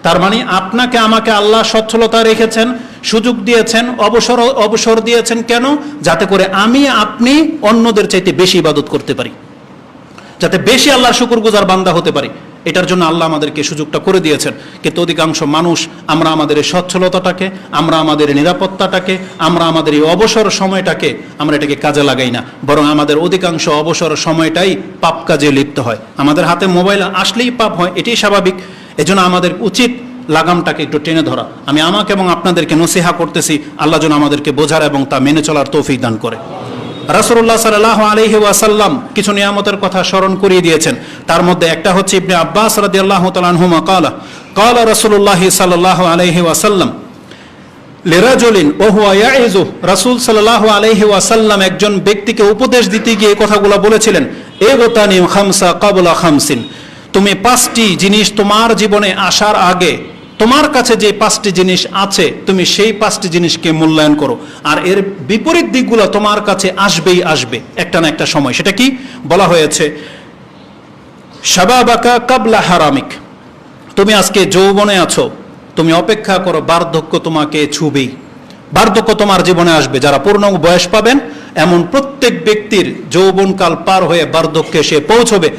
তার মানে আপনাকে আমাকে আল্লাহ সচ্ছলতা রেখেছেন, সুযোগ দিয়েছেন, অবসর দিয়েছেন। কেন? যাতে করে আমি আপনি অন্যদের চাইতে বেশি ইবাদত করতে পারি, যাতে বেশি আল্লাহর শুকরগুজার বান্দা হতে পারি। এটার জন্য আল্লাহ আমাদেরকে সুযোগটা করে দিয়েছেন। কিন্তু অধিকাংশ মানুষ আমরা আমাদের এই সচ্ছলতাটাকে, আমরা আমাদের নিরাপত্তাটাকে, আমরা আমাদের এই অবসর সময়টাকে আমরা এটাকে কাজে লাগাই না, বরং আমাদের অধিকাংশ অবসর সময়টাই পাপ কাজে লিপ্ত হয়। আমাদের হাতে মোবাইল আসলেই পাপ হয়, এটাই স্বাভাবিক। এজন্য আমাদের উচিত লাগামটাকে একটু টেনে ধরা। আমি আমাকে এবং আপনাদেরকে নসিহা করতেছি, আল্লাহ যেন আমাদেরকে বোঝার এবং তা মেনে চলার তৌফিক দান করে। রাসূলুল্লাহ সাল্লাল্লাহু আলাইহি ওয়াসাল্লাম কিছু নিয়ামতের কথা স্মরণ করিয়ে দিয়েছেন। তার মধ্যে একটা হচ্ছে ইবনে আব্বাস রাদিয়াল্লাহু তাআলা আনহুমা ক্বালা রাসূলুল্লাহ সাল্লাল্লাহু আলাইহি ওয়াসাল্লাম লিরাজুলিন ওয়া হুয়া ইয়াইযু। রাসূল সাল্লাল্লাহু আলাইহি ওয়াসাল্লাম একজন ব্যক্তিকে উপদেশ দিতে গিয়ে কথাগুলো বলেছিলেন, ইগতানিম খামসা ক্বাবলা খামসিন। তুমি পাঁচটি জিনিস তোমার জীবনে আসার আগে, তোমার কাছে যে পাঁচটি জিনিস আছে, তুমি সেই পাঁচটি জিনিসকে মূল্যায়ন করো। আর এর বিপরীত দিকগুলো তোমার কাছে আসবেই আসবে একটা না একটা সময়। সেটা কি? বলা হয়েছে শাবাবাকা কাবলা হারামিক। তুমি আজকে যৌবনে আছো, তুমি অপেক্ষা করো, বার্ধক্য তোমাকে ছুবেই। বার্ধক্য তোমার জীবনে আসবে। যারা পূর্ণ বয়স পাবেন এমন প্রত্যেক ব্যক্তির যৌবনকাল পার হয়ে বার্ধক্যে সে পৌঁছবে।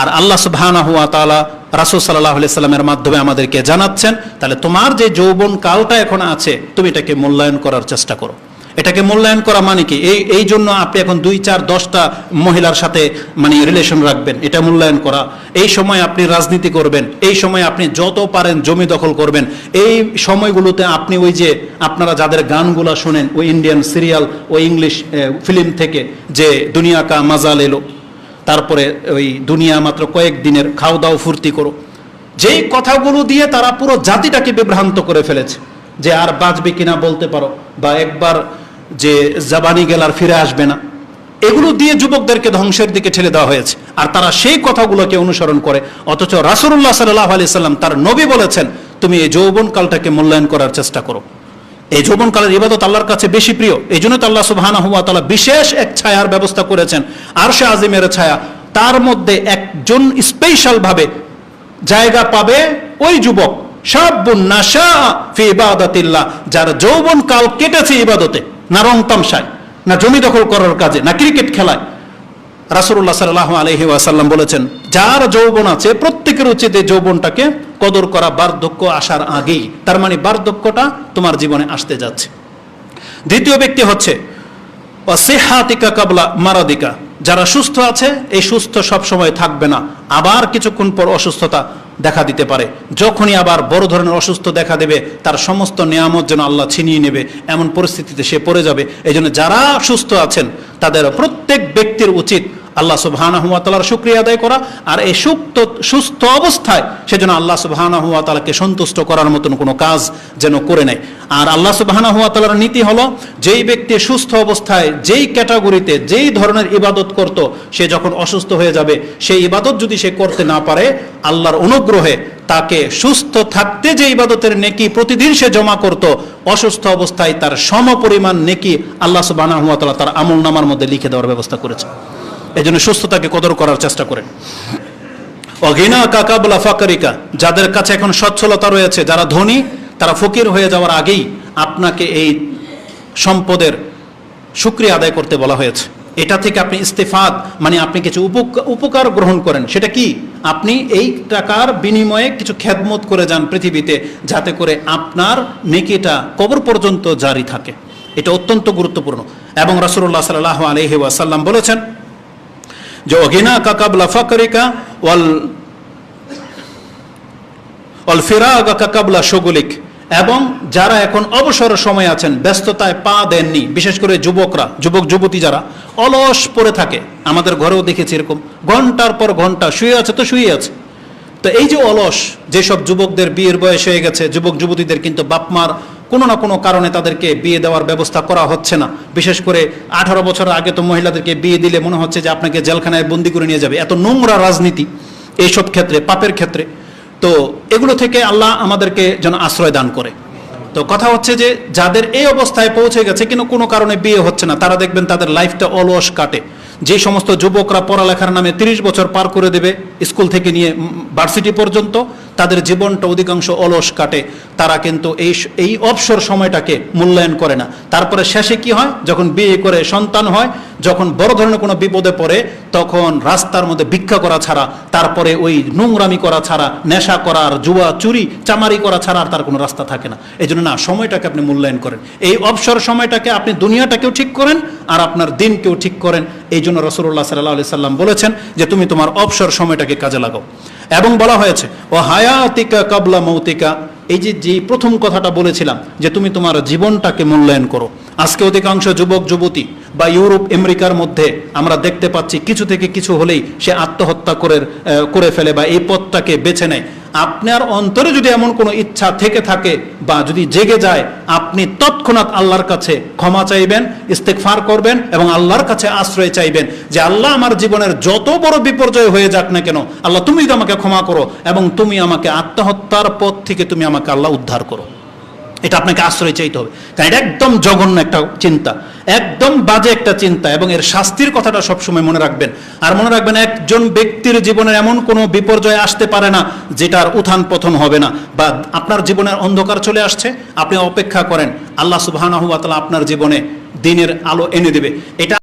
আর আল্লাহ সুবহানাহু ওয়া তাআলা রাসূল সাল্লাল্লাহু আলাইহি সাল্লামের মাধ্যমে আমাদেরকে জানাচ্ছেন, তাহলে তোমার যে যৌবন কালটা এখন আছে, তুমি এটাকে মূল্যায়ন করার চেষ্টা করো। এটাকে মূল্যায়ন করা মানে কি? এই জন্য আপনি এখন 2, 4, 10টা মহিলার সাথে রিলেশন রাখবেন, এটা মূল্যায়ন করা। এই সময় আপনি রাজনীতি করবেন, এই সময় আপনি যত পারেন জমি দখল করবেন। এই সময়গুলোতে আপনি ওই যে আপনারা যাদের গানগুলো শোনেন, ওই ইন্ডিয়ান সিরিয়াল, ওই ইংলিশ ফিল্ম থেকে যে দুনিয়া কা মজা লেলো, তারপরে ওই দুনিয়া মাত্র কয়েক দিনের, খাও দাও ফুর্তি করো, যেই কথাগুলো দিয়ে তারা পুরো জাতিটাকে বিভ্রান্ত করে ফেলেছে যে আর বাঁচবে কিনা বলতে পারো, বা একবার যে জাবানি গেল আর ফিরে আসবে না, এগুলো দিয়ে যুবকদেরকে ধ্বংসের দিকে ঠেলে দেওয়া হয়েছে। আর তারা সেই কথাগুলোকে অনুসরণ করে। অথচ রাসূলুল্লাহ সাল্লাল্লাহু আলাইহি সাল্লাম, তার নবী বলেছেন, তুমি এই যৌবনকালটাকে মূল্যায়ন করার চেষ্টা করো। এই যৌবনকালের ইবাদত আল্লাহর কাছে বেশি প্রিয়। এই জন্য তো আল্লাহ সুবহানাহু ওয়া তাআলা বিশেষ এক ছায়ার ব্যবস্থা করেছেন, আরশে আজিমের ছায়া। তার মধ্যে একজন স্পেশাল ভাবে জায়গা পাবে ওই যুবক, শাবুন নাশা ফি ইবাদাতিল্লাহ, যার যৌবনকাল কেটেছে ইবাদতে, না রং তামশায়, না জমি দখল করার কাজে, না ক্রিকেট খেলায়। রাসূলুল্লাহ সাল্লাল্লাহু আলাইহি ওয়াসাল্লাম বলেছেন, যার যৌবন আছে প্রত্যেকের উচিত এই যৌবনটাকে কদর করা বার্ধক্য আসার আগেই। তার মানে বার্ধক্যটা তোমার জীবনে আসতে যাচ্ছে। দ্বিতীয় ব্যক্তি হচ্ছে ওয়াসিহাতিকা কাবলা মারাদিকা। যারা সুস্থ আছে, এই সুস্থ সব সময় থাকবে না, আবার কিছুক্ষণ পর অসুস্থতা দেখা দিতে পারে। যখনই আবার বড় ধরনের অসুস্থ দেখা দেবে, তার সমস্ত নিয়ামত যেন আল্লাহ ছিনিয়ে নেবে, এমন পরিস্থিতিতে সে পড়ে যাবে। এই জন্য যারা সুস্থ আছেন তাদের প্রত্যেক ব্যক্তির উচিত আল্লাহ সুবহানাহু ওয়া তাআলার শুকরিয়া আদায় করা। আর এই সুস্থ অবস্থায় সেজন্য আল্লাহ সুবহানাহু ওয়া তাআলাকে সন্তুষ্ট করার মতন কোনো কাজ যেন করে নেয়। আর আল্লাহ সুবহানাহু ওয়া তাআলার নীতি হলো, যেই ব্যক্তি সুস্থ অবস্থায় যেই ক্যাটাগরিতে যেই ধরনের ইবাদত করত, সে যখন অসুস্থ হয়ে যাবে, সেই ইবাদত যদি সে করতে না পারে, আল্লাহর অনুগ্রহে তাকে সুস্থ থাকতে যে ইবাদতের নেকি প্রতিদিন সে জমা করত, অসুস্থ অবস্থায় তার সমপরিমাণ নেকি আল্লাহ সুবহানাহু ওয়া তাআলা তার আমলনামার মধ্যে লিখে দেওয়ার ব্যবস্থা করেছে। এই জন্য সুস্থতাকে কদর করার চেষ্টা করেন। অগিনা কাকাবলা ফাকারিকা, যাদের কাছে এখন সচ্ছলতা রয়েছে, যারা ধনী, তারা ফকির হয়ে যাওয়ার আগেই আপনাকে এই সম্পদের শুকরিয়া আদায় করতে বলা হয়েছে। এটা থেকে আপনি ইস্তেফাদ, মানে আপনি কিছু উপকার গ্রহণ করেন। সেটা কি? আপনি এই টাকার বিনিময়ে কিছু খেদমত করে যান পৃথিবীতে, যাতে করে আপনার নেকিটা কবর পর্যন্ত জারি থাকে। এটা অত্যন্ত গুরুত্বপূর্ণ। এবং রাসূলুল্লাহ সাল্লাল্লাহু আলাইহি ওয়াসাল্লাম বলেছেন যে অগিনা কাকাবলা ফাকরিকা ওয়াল ফিরাগা কাকাবলা শুগুলিক। এবং যারা এখন অবসর সময় আছেন, ব্যস্ততায় পা দেননি, বিশেষ করে যুবকরা, যুবক যুবতী যারা অলস পড়ে থাকে, আমাদের ঘরেও দেখেছি এরকম, ঘন্টার পর ঘন্টা শুয়ে আছে তো শুয়ে আছে। তো এই যে অলস, যেসব যুবকদের বিয়ের বয়স হয়ে গেছে, যুবক যুবতীদের কিন্তু বাপমার কোনো না কোনো কারণে তাদেরকে বিয়ে দেওয়ার ব্যবস্থা করা হচ্ছে না। বিশেষ করে 18 বছর আগে তো মহিলাদেরকে বিয়ে দিলে মনে হচ্ছে যে আপনাকে জেলখানায় বন্দি করে নিয়ে যাবে। এত নোংরা রাজনীতি এইসব ক্ষেত্রে, পাপের ক্ষেত্রে। তো এগুলো থেকে আল্লাহ আমাদেরকে যেন আশ্রয় দান করে। তো কথা হচ্ছে যে যাদের এই অবস্থায় পৌঁছে গেছে কিন্তু কোনো কারণে বিয়ে হচ্ছে না, তারা দেখবেন তাদের লাইফটা অলস কাটে। যে সমস্ত যুবকরা পড়ালেখার নামে 30 বছর পার করে দেবে, স্কুল থেকে নিয়ে ভার্সিটি পর্যন্ত তাদের জীবনটা অধিকাংশ অলস কাটে। তারা কিন্তু এই অবসর সময়টাকে মূল্যায়ন করে না। তারপরে শেষে কি হয়, যখন বিয়ে করে সন্তান হয়, যখন বড় ধরনের কোনো বিপদে পড়ে, তখন রাস্তার মধ্যে ভিক্ষা করা ছাড়া, তারপরে ওই নোংরামি করা ছাড়া, নেশা করার, জুয়া চুরি চামারি করা ছাড়া আর তার কোনো রাস্তা থাকে না। এই জন্য না, সময়টাকে আপনি মূল্যায়ন করেন। এই অবসর সময়টাকে আপনি দুনিয়াটাকেও ঠিক করেন আর আপনার দিনকেও ঠিক করেন। এই জন্য রাসূলুল্লাহ সাল্লাল্লাহু আলাইহি সাল্লাম বলেছেন যে তুমি তোমার অবসর সময়টাকে কাজে লাগাও। এবং বলা হয়েছে ও হায়াতিকা কাবলা মৌতিকা, এই যে প্রথম কথাটা বলেছিলাম যে তুমি তোমার জীবনটাকে মূল্যায়ন করো। আজকে অধিকাংশ যুবক যুবতী বা ইউরোপ আমেরিকার মধ্যে আমরা দেখতে পাচ্ছি কিছু থেকে কিছু হলেই সে আত্মহত্যা করে ফেলে বা এই পথটাকে বেছে নেয়। আপনার অন্তরে যদি এমন কোনো ইচ্ছা থেকে থাকে বা যদি জেগে যায়, আপনি তৎক্ষণাৎ আল্লাহর কাছে ক্ষমা চাইবেন, ইস্তেগফার করবেন এবং আল্লাহর কাছে আশ্রয় চাইবেন যে আল্লাহ আমার জীবনের যত বড় বিপর্যয় হয়ে যাক না কেন, আল্লাহ তুমি যদি আমাকে ক্ষমা করো এবং তুমি আমাকে আত্মহত্যার পথ থেকে তুমি আমাকে আল্লাহ উদ্ধার করো। এটা আপনাকে আশ্রয় চাইতে হবে, কারণ এটা একদম জঘন্য একটা চিন্তা, একদম বাজে একটা চিন্তা, এবং এর শাস্তির কথাটা সবসময় মনে রাখবেন। আর মনে রাখবেন, একজন ব্যক্তির জীবনের এমন কোনো বিপর্যয় আসতে পারে না যেটার উত্থান পতন হবে না, বা আপনার জীবনের অন্ধকার চলে আসছে, আপনি অপেক্ষা করেন, আল্লাহ সুবহানাহু ওয়া তাআলা আপনার জীবনে দিনের আলো এনে দেবে। এটা